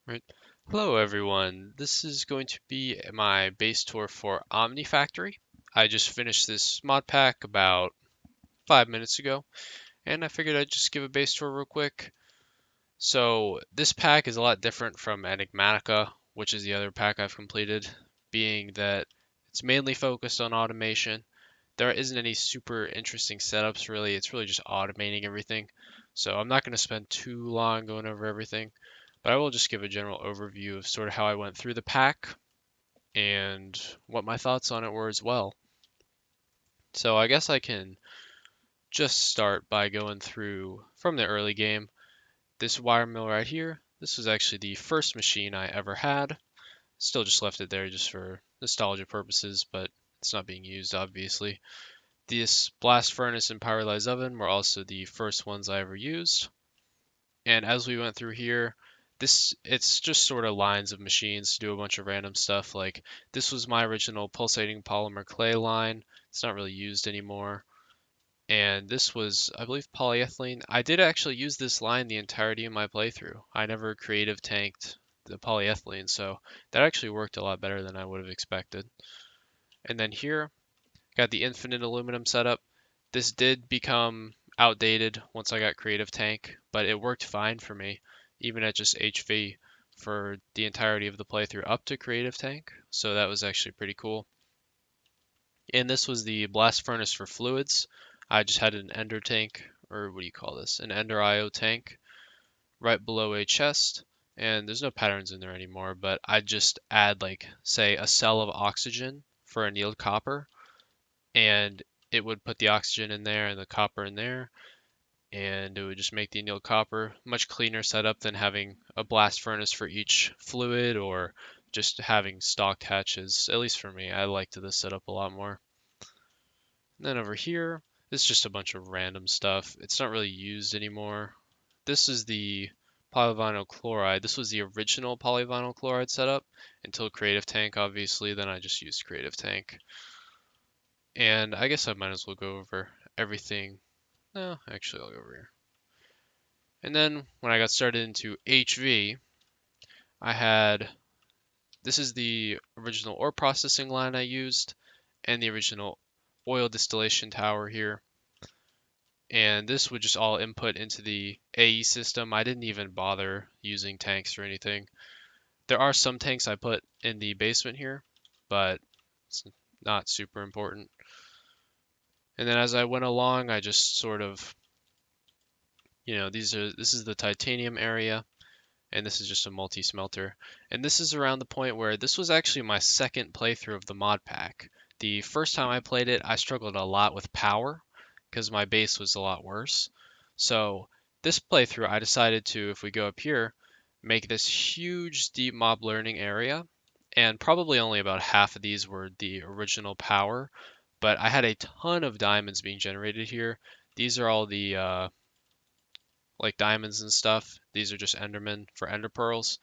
Right. Hello, everyone. This is going to be my base tour for Omnifactory. I just finished this mod pack about 5 minutes ago, and I figured I'd just give a base tour real quick. So this pack is a lot different from Enigmatica, which is the other pack I've completed, being that it's mainly focused on automation. There isn't any super interesting setups really. It's really just automating everything. So I'm not going to spend too long going over everything, but I will just give a general overview of sort of how I went through the pack and what my thoughts on it were as well. So I guess I can just start by going through from the early game. This wire mill right here, this was actually the first machine I ever had. Still just left it there just for nostalgia purposes, but it's not being used obviously. This blast furnace and pyrolyze oven were also the first ones I ever used. And as we went through here, it's just sort of lines of machines to do a bunch of random stuff. Like this was my original pulsating polymer clay line. It's not really used anymore. And this was, I believe, polyethylene. I did actually use this line the entirety of my playthrough. I never creative tanked the polyethylene, so that actually worked a lot better than I would have expected. And then here, got the infinite aluminum setup. This did become outdated once I got Creative Tank, but it worked fine for me, even at just HV for the entirety of the playthrough up to Creative Tank. So that was actually pretty cool. And this was the blast furnace for fluids. I just had an ender tank, or what do you call this? An ender IO tank right below a chest. And there's no patterns in there anymore, but I just add like, say, a cell of oxygen for annealed copper and it would put the oxygen in there and the copper in there, and it would just make the annealed copper much cleaner setup than having a blast furnace for each fluid or just having stocked hatches. At least for me, I liked this setup a lot more. And then over here, it's just a bunch of random stuff. It's not really used anymore. This is the polyvinyl chloride. This was the original polyvinyl chloride setup until Creative Tank, obviously. Then I just used Creative Tank. And I guess I might as well go over everything. No, actually, I'll go over here. And then when I got started into HV, I had this is the original ore processing line I used and the original oil distillation tower here. And this would just all input into the AE system. I didn't even bother using tanks or anything. There are some tanks I put in the basement here, but it's not super important. And then as I went along, I just sort of, this is the titanium area, and this is just a multi-smelter. And this is around the point where this was actually my second playthrough of the mod pack. The first time I played it, I struggled a lot with power because my base was a lot worse. So this playthrough, I decided to, if we go up here, make this huge deep mob learning area. And probably only about half of these were the original power, but I had a ton of diamonds being generated here. These are all the like diamonds and stuff. These are just Endermen for Ender Pearls,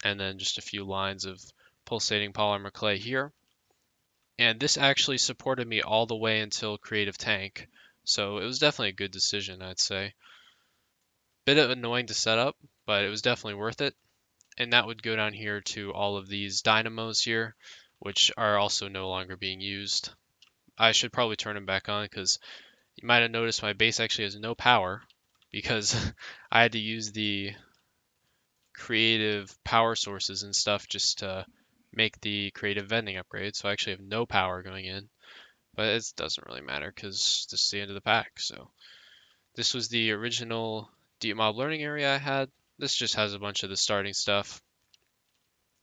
and then just a few lines of pulsating polymer clay here. And this actually supported me all the way until Creative Tank, so it was definitely a good decision, I'd say. Bit of annoying to set up, but it was definitely worth it. And that would go down here to all of these dynamos here, which are also no longer being used. I should probably turn them back on because you might have noticed my base actually has no power because I had to use the creative power sources and stuff just to make the creative vending upgrade. So I actually have no power going in, but it doesn't really matter because this is the end of the pack. So this was the original Deep Mob learning area I had. This just has a bunch of the starting stuff.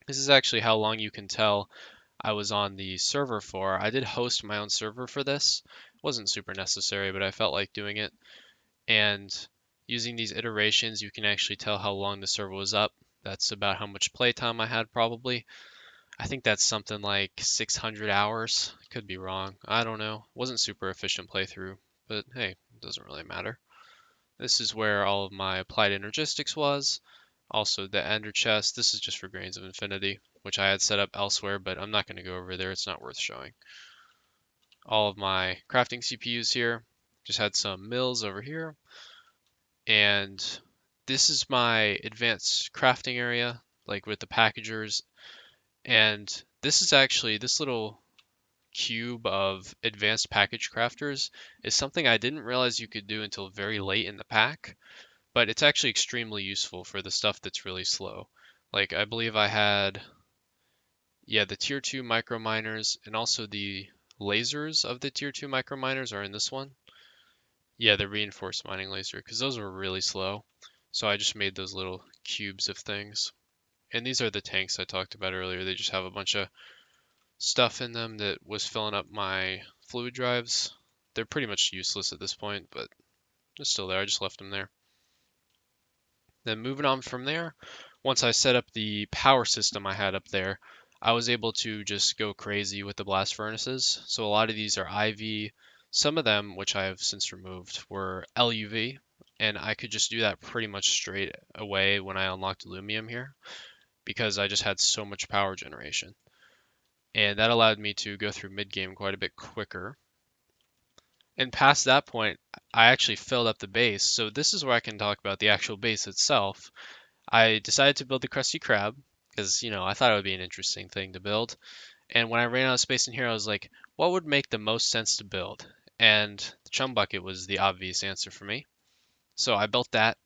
This is actually how long you can tell I was on the server for. I did host my own server for this. It wasn't super necessary, but I felt like doing it. And using these iterations, you can actually tell how long the server was up. That's about how much playtime I had probably. I think that's something like 600 hours. Could be wrong. I don't know. Wasn't super efficient playthrough, but hey, it doesn't really matter. This is where all of my applied energistics was. Also the ender chest. This is just for grains of infinity, which I had set up elsewhere, but I'm not going to go over there. It's not worth showing. All of my crafting CPUs here. Just had some mills over here. And this is my advanced crafting area, like with the packagers. And this is actually, this little cube of advanced package crafters is something I didn't realize you could do until very late in the pack, but it's actually extremely useful for the stuff that's really slow. Like I believe I had, yeah, the tier 2 micro miners and also the lasers of the tier 2 micro miners are in this one. Yeah, the reinforced mining laser, because those were really slow. So I just made those little cubes of things. And these are the tanks I talked about earlier. They just have a bunch of stuff in them that was filling up my fluid drives. They're pretty much useless at this point, but they're still there. I just left them there. Then moving on from there, once I set up the power system I had up there, I was able to just go crazy with the blast furnaces. So a lot of these are IV. Some of them, which I have since removed, were LUV, and I could just do that pretty much straight away when I unlocked Lumium here because I just had so much power generation. And that allowed me to go through mid game quite a bit quicker. And past that point, I actually filled up the base. So this is where I can talk about the actual base itself. I decided to build the Krusty Krab because, I thought it would be an interesting thing to build. And when I ran out of space in here, I was like, what would make the most sense to build? And the chum bucket was the obvious answer for me. So I built that,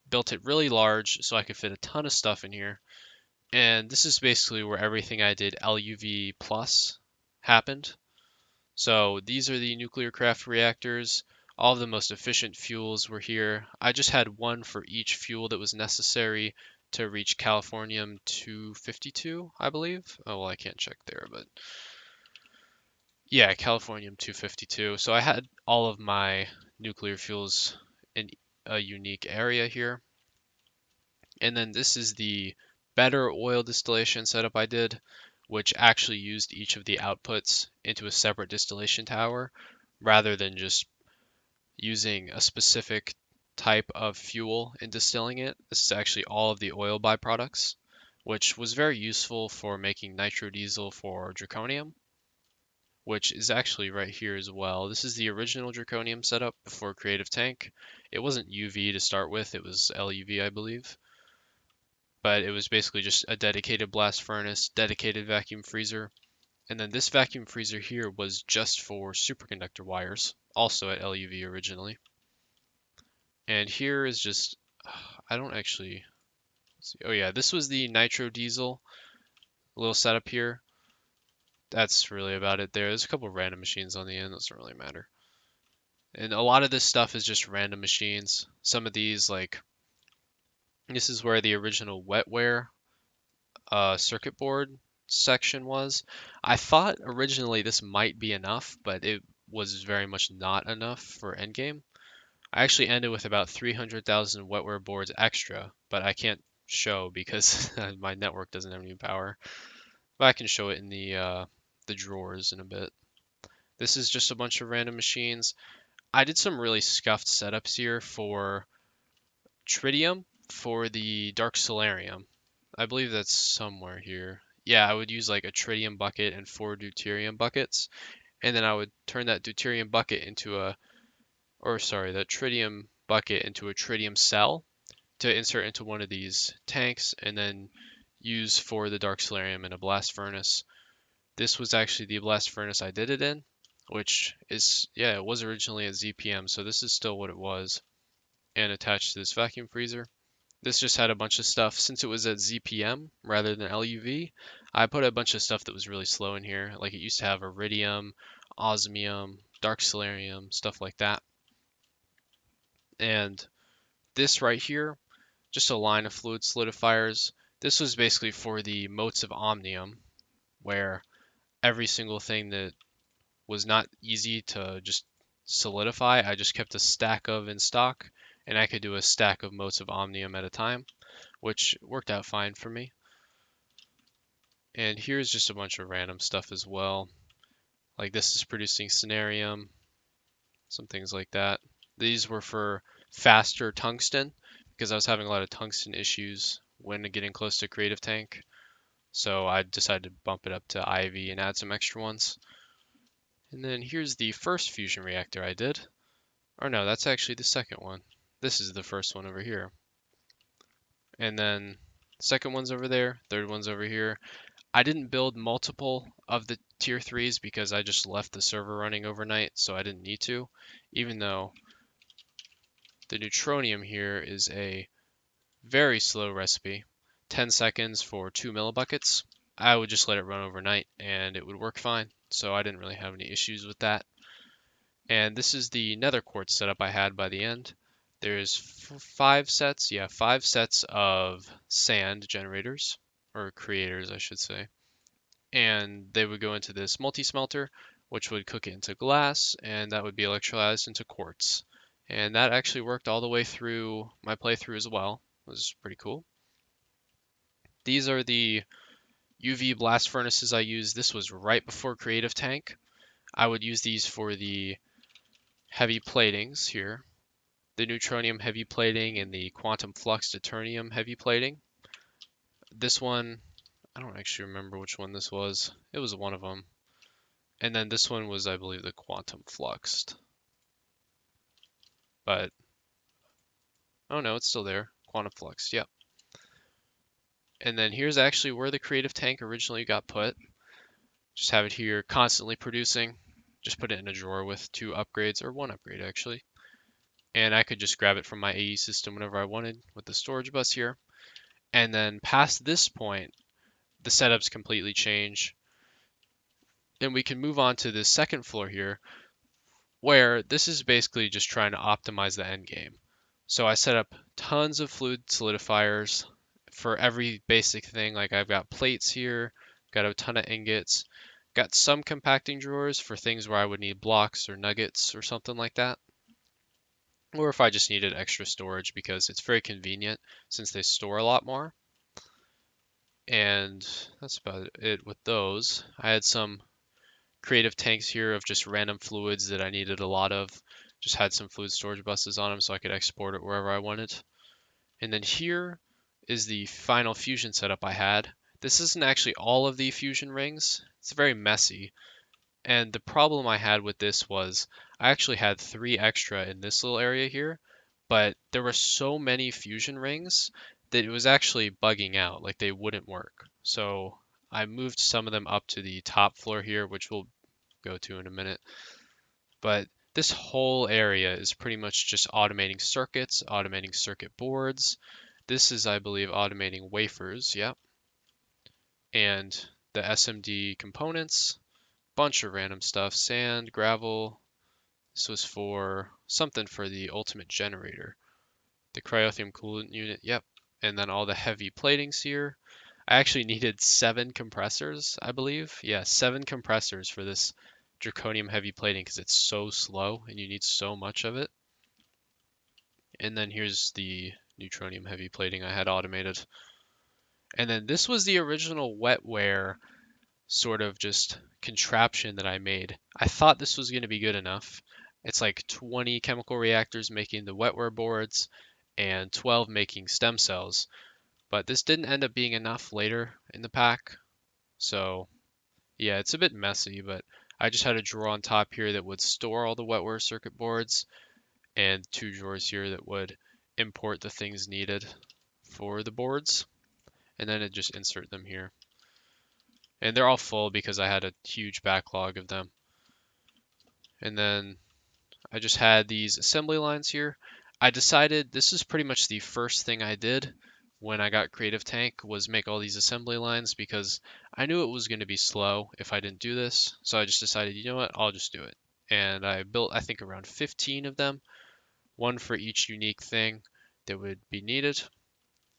built it really large so I could fit a ton of stuff in here. And this is basically where everything I did LUV plus happened. So these are the nuclear craft reactors. All of the most efficient fuels were here. I just had one for each fuel that was necessary to reach Californium 252, I believe. Oh, well, I can't check there, but yeah, Californium 252. So I had all of my nuclear fuels in a unique area here. And then this is the better oil distillation setup I did, which actually used each of the outputs into a separate distillation tower rather than just using a specific type of fuel and distilling it. This is actually all of the oil byproducts, which was very useful for making nitrodiesel for draconium, which is actually right here as well. This is the original draconium setup before Creative Tank. It wasn't UV to start with, it was LUV, I believe. But it was basically just a dedicated blast furnace, dedicated vacuum freezer. And then this vacuum freezer here was just for superconductor wires, also at LUV originally. And here is just, I don't actually see. Oh yeah, this was the nitro diesel little setup here. That's really about it there. There's a couple random machines on the end, doesn't really matter. And a lot of this stuff is just random machines. Some of these, like, this is where the original wetware circuit board section was. I thought originally this might be enough, but it was very much not enough for endgame. I actually ended with about 300,000 wetware boards extra, but I can't show because my network doesn't have any power. But I can show it in the drawers in a bit. This is just a bunch of random machines. I did some really scuffed setups here for tritium for the dark solarium. I believe that's somewhere here. Yeah, I would use like a tritium bucket and 4 deuterium buckets, and then I would turn that deuterium bucket into that tritium bucket into a tritium cell to insert into one of these tanks and then use for the dark solarium in a blast furnace. This was actually the blast furnace I did it in, which is, yeah, it was originally a ZPM, so this is still what it was, and attached to this vacuum freezer. This just had a bunch of stuff. Since it was at ZPM rather than LUV, I put a bunch of stuff that was really slow in here. Like it used to have iridium, osmium, dark solarium, stuff like that. And this right here, just a line of fluid solidifiers. This was basically for the motes of omnium, where every single thing that was not easy to just solidify, I just kept a stack of in stock, and I could do a stack of motes of omnium at a time, which worked out fine for me. And here's just a bunch of random stuff as well. Like this is producing Cenarium, some things like that. These were for faster tungsten because I was having a lot of tungsten issues when getting close to Creative Tank. So I decided to bump it up to IV and add some extra ones. And then here's the first fusion reactor I did. Or no, that's actually the second one. This is the first one over here. And then Second one's over there, third one's over here. I didn't build multiple of the tier 3s because I just left the server running overnight, so I didn't need to, even though the neutronium here is a very slow recipe, 10 seconds for 2 millibuckets. I would just let it run overnight and it would work fine, so I didn't really have any issues with that. And this is the nether quartz setup I had by the end. There's 5 sets of sand generators, or creators, I should say. And they would go into this multi-smelter, which would cook it into glass, and that would be electrolyzed into quartz. And that actually worked all the way through my playthrough as well. It was pretty cool. These are the UV blast furnaces I used. This was right before Creative Tank. I would use these for the heavy platings here, the neutronium heavy plating and the quantum flux deuterium heavy plating. This one, I don't actually remember which one this was. It was one of them. And then this one was, I believe, the quantum fluxed. But, oh no, it's still there. Quantum flux, yep. And then here's actually where the creative tank originally got put. Just have it here constantly producing. Just put it in a drawer with 2 upgrades, or 1 upgrade actually. And I could just grab it from my AE system whenever I wanted with the storage bus here. And then past this point, the setups completely change. And we can move on to the second floor here, where this is basically just trying to optimize the end game. So I set up tons of fluid solidifiers for every basic thing. Like I've got plates here, got a ton of ingots, got some compacting drawers for things where I would need blocks or nuggets or something like that. Or if I just needed extra storage because it's very convenient since they store a lot more. And that's about it with those. I had some creative tanks here of just random fluids that I needed a lot of. Just had some fluid storage buses on them so I could export it wherever I wanted. And then here is the final fusion setup I had. This isn't actually all of the fusion rings. It's very messy. And the problem I had with this was I actually had 3 extra in this little area here, but there were so many fusion rings that it was actually bugging out, like they wouldn't work. So I moved some of them up to the top floor here, which we'll go to in a minute. But this whole area is pretty much just automating circuits, automating circuit boards. This is, I believe, automating wafers, yep. And the SMD components, bunch of random stuff, sand, gravel. This was for something for the ultimate generator. The cryothium coolant unit, yep. And then all the heavy platings here. I actually needed 7 compressors, I believe. Yeah, 7 compressors for this draconium heavy plating because it's so slow and you need so much of it. And then here's the neutronium heavy plating I had automated. And then this was the original wetware sort of just contraption that I made. I thought this was going to be good enough. It's like 20 chemical reactors making the wetware boards and 12 making stem cells. But this didn't end up being enough later in the pack. So yeah, it's a bit messy, but I just had a drawer on top here that would store all the wetware circuit boards and 2 drawers here that would import the things needed for the boards. And then it just insert them here. And they're all full because I had a huge backlog of them. And then I just had these assembly lines here. I decided this is pretty much the first thing I did when I got Creative Tank was make all these assembly lines because I knew it was going to be slow if I didn't do this. So I just decided, you know what, I'll just do it. And I built, I think, around 15 of them, one for each unique thing that would be needed.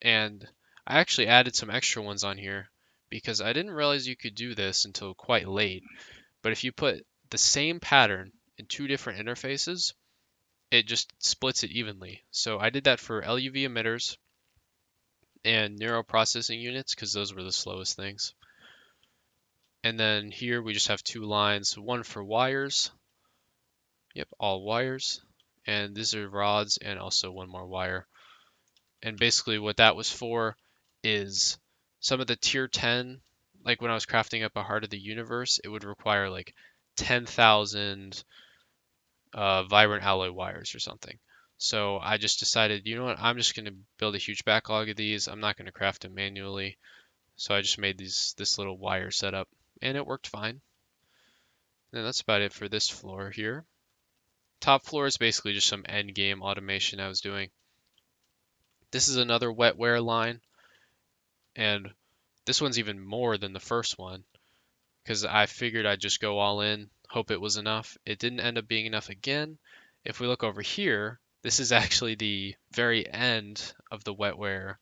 And I actually added some extra ones on here because I didn't realize you could do this until quite late. But if you put the same pattern in 2 different interfaces, it just splits it evenly. So I did that for LUV emitters and neural processing units because those were the slowest things. And then here we just have 2 lines, one for wires. Yep, all wires. And these are rods and also one more wire. And basically what that was for is some of the tier 10, like when I was crafting up a Heart of the Universe, it would require like 10,000 vibrant alloy wires or something. So I just decided, you know what, I'm just going to build a huge backlog of these. I'm not going to craft them manually. So I just made this little wire setup and it worked fine. And that's about it for this floor here. Top floor is basically just some endgame automation I was doing. This is another wetware line, and this one's even more than the first one because I figured I'd just go all in, hope it was enough. It didn't end up being enough again. If we look over here, this is actually the very end of the wetware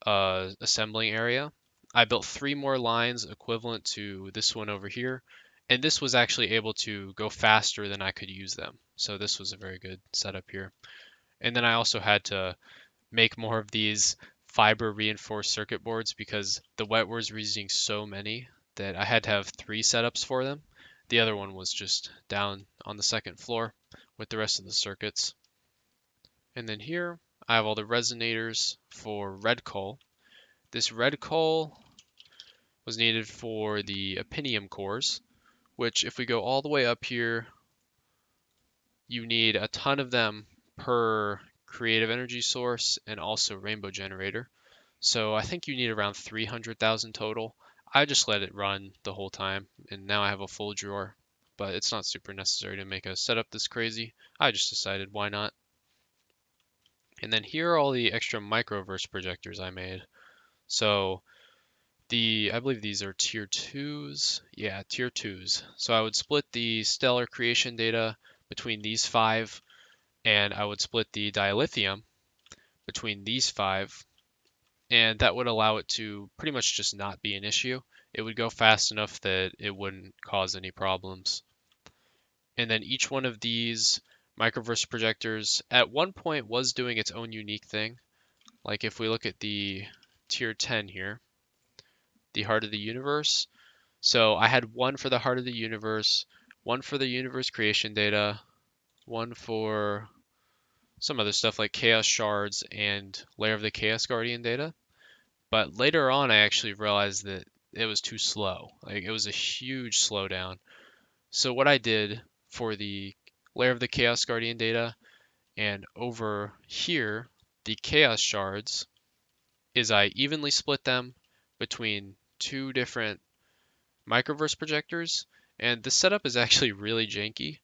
assembling area. I built 3 more lines equivalent to this one over here, and this was actually able to go faster than I could use them. So this was a very good setup here. And then I also had to make more of these fiber reinforced circuit boards because the wetwares were using so many that I had to have 3 setups for them. The other one was just down on the second floor with the rest of the circuits. And then here I have all the resonators for red coal. This red coal was needed for the opinium cores, which if we go all the way up here, you need a ton of them per creative energy source and also rainbow generator. So I think you need around 300,000 total. I just let it run the whole time and now I have a full drawer, but it's not super necessary to make a setup this crazy. I just decided why not. And then here are all the extra microverse projectors I made. So I believe these are tier 2s. Yeah, tier 2s. So I would split the stellar creation data between these 5, and I would split the dilithium between these 5, and that would allow it to pretty much just not be an issue. It would go fast enough that it wouldn't cause any problems. And then each one of these microverse projectors at one point was doing its own unique thing. Like if we look at the tier 10 here, the heart of the universe. So I had one for the heart of the universe, one for the universe creation data, one for some other stuff like chaos shards and layer of the chaos guardian data. But later on, I actually realized that it was too slow. Like it was a huge slowdown. So what I did for the layer of the chaos guardian data and over here, the chaos shards, is I evenly split them between 2 different microverse projectors, and the setup is actually really janky.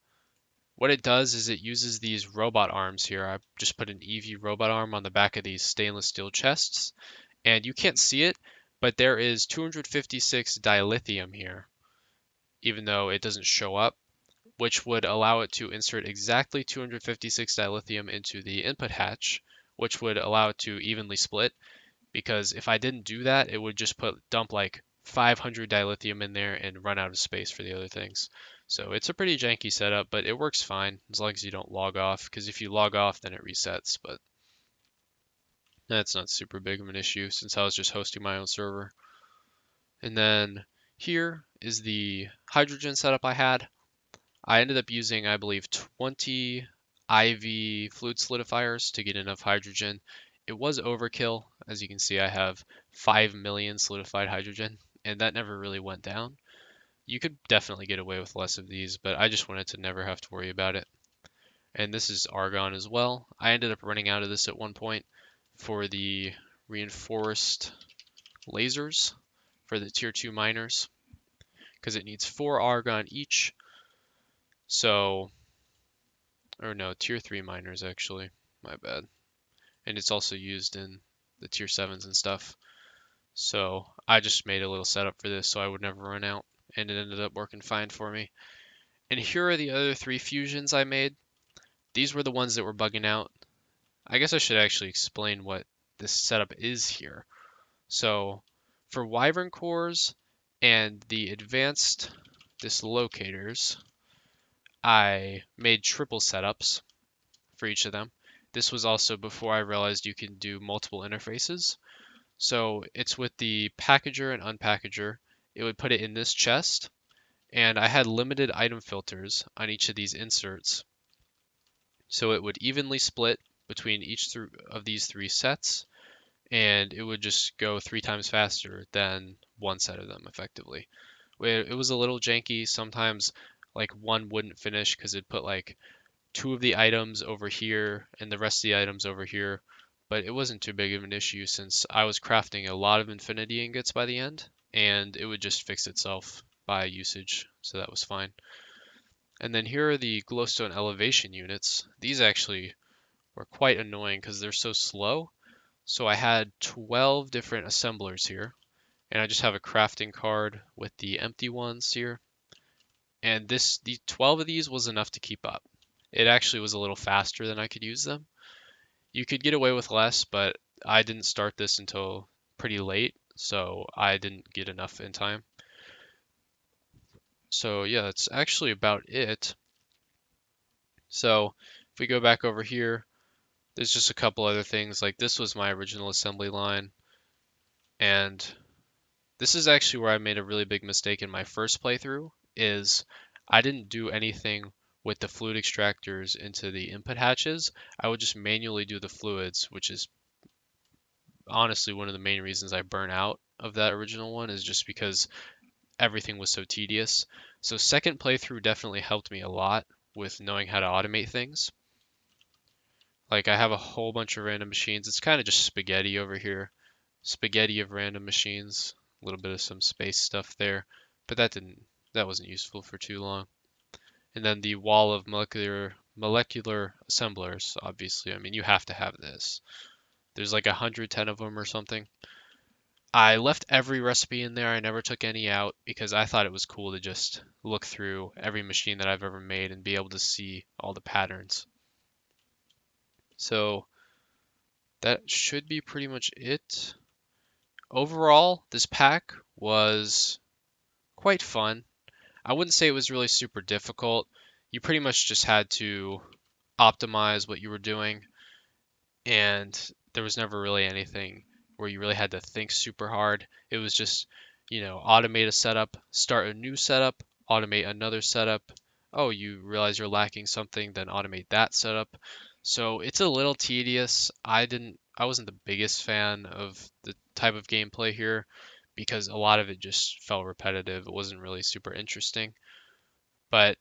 What it does is it uses these robot arms here. I just put an EV robot arm on the back of these stainless steel chests, and you can't see it, but there is 256 dilithium here, even though it doesn't show up, which would allow it to insert exactly 256 dilithium into the input hatch, which would allow it to evenly split, because if I didn't do that, it would just dump like 500 dilithium in there and run out of space for the other things. So it's a pretty janky setup, but it works fine as long as you don't log off, because if you log off, then it resets, but that's not super big of an issue since I was just hosting my own server. And then here is the hydrogen setup I had. I ended up using, I believe, 20 IV fluid solidifiers to get enough hydrogen. It was overkill. As you can see, I have 5 million solidified hydrogen, and that never really went down. You could definitely get away with less of these, but I just wanted to never have to worry about it. And this is argon as well. I ended up running out of this at one point for the reinforced lasers for the tier 2 miners because it needs 4 argon each. So, or no, tier 3 miners actually, my bad. And it's also used in the tier 7s and stuff. So I just made a little setup for this so I would never run out, and it ended up working fine for me. And here are the other 3 fusions I made. These were the ones that were bugging out. I guess I should actually explain what this setup is here. So for Wyvern cores and the advanced dislocators, I made triple setups for each of them. This was also before I realized you can do multiple interfaces. So it's with the packager and unpackager. It would put it in this chest, and I had limited item filters on each of these inserts. So it would evenly split between each of these 3 sets, and it would just go 3 times faster than one set of them effectively. It was a little janky. Sometimes like one wouldn't finish because it put like two of the items over here and the rest of the items over here, but it wasn't too big of an issue since I was crafting a lot of infinity ingots by the end, and it would just fix itself by usage, so that was fine. And then here are the glowstone elevation units. These actually were quite annoying because they're so slow. So I had 12 different assemblers here, and I just have a crafting card with the empty ones here. And the 12 of these was enough to keep up. It actually was a little faster than I could use them. You could get away with less, but I didn't start this until pretty late, so I didn't get enough in time. So yeah, that's actually about it. So if we go back over here, there's just a couple other things. Like this was my original assembly line, and this is actually where I made a really big mistake in my first playthrough, is I didn't do anything with the fluid extractors into the input hatches. I would just manually do the fluids, which is honestly one of the main reasons I burn out of that original one, is just because everything was so tedious. So second playthrough definitely helped me a lot with knowing how to automate things. Like I have a whole bunch of random machines. It's kind of just spaghetti over here. Spaghetti of random machines. A little bit of some space stuff there. But that wasn't useful for too long. And then the wall of molecular assemblers, obviously. I mean, you have to have this. There's like 110 of them or something. I left every recipe in there. I never took any out because I thought it was cool to just look through every machine that I've ever made and be able to see all the patterns. So that should be pretty much it. Overall, this pack was quite fun. I wouldn't say it was really super difficult. You pretty much just had to optimize what you were doing, and there was never really anything where you really had to think super hard. It was just, automate a setup, start a new setup, automate another setup. Oh, you realize you're lacking something, then automate that setup. So it's a little tedious. I wasn't the biggest fan of the type of gameplay here because a lot of it just felt repetitive. It wasn't really super interesting, but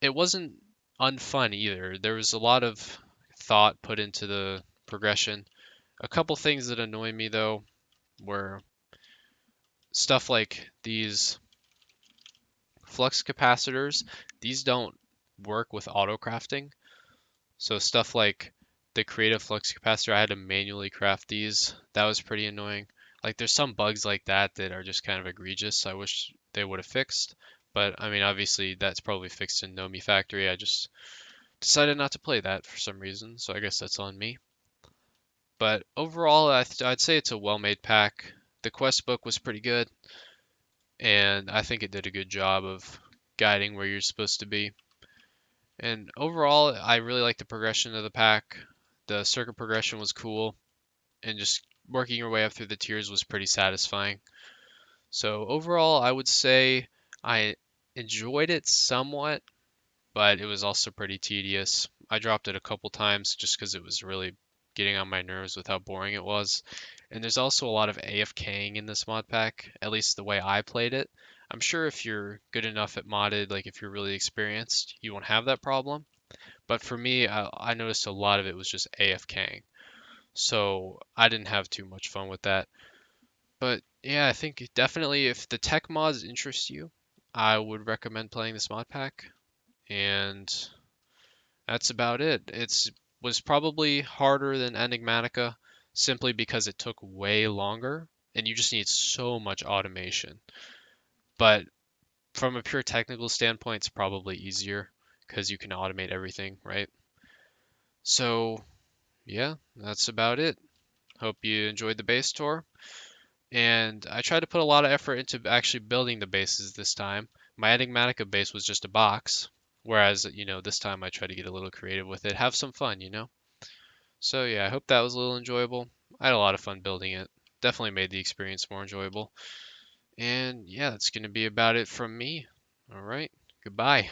it wasn't unfun either. There was a lot of thought put into the progression. A couple things that annoy me though were stuff like these flux capacitors. These don't work with auto crafting. So stuff like the creative flux capacitor, I had to manually craft these. That was pretty annoying. Like there's some bugs like that that are just kind of egregious. I wish they would have fixed. But I mean, obviously that's probably fixed in Nomifactory. I just decided not to play that for some reason, so I guess that's on me. But overall, I'd say it's a well-made pack. The quest book was pretty good, and I think it did a good job of guiding where you're supposed to be. And overall, I really like the progression of the pack. The circuit progression was cool, and just working your way up through the tiers was pretty satisfying. So overall, I would say I enjoyed it somewhat, but it was also pretty tedious. I dropped it a couple times just because it was really getting on my nerves with how boring it was. And there's also a lot of AFKing in this mod pack, at least the way I played it. I'm sure if you're good enough at modded, like if you're really experienced, you won't have that problem. But for me, I noticed a lot of it was just AFKing. So I didn't have too much fun with that. But yeah, I think definitely if the tech mods interest you, I would recommend playing this mod pack. And that's about it. It's was probably harder than Enigmatica simply because it took way longer and you just need so much automation. But from a pure technical standpoint, it's probably easier because you can automate everything, right? So, yeah, that's about it. Hope you enjoyed the base tour. And I tried to put a lot of effort into actually building the bases this time. My Enigmatica base was just a box, whereas, this time I tried to get a little creative with it, have some fun. So yeah, I hope that was a little enjoyable. I had a lot of fun building it. Definitely made the experience more enjoyable. And yeah, that's going to be about it from me. All right, goodbye.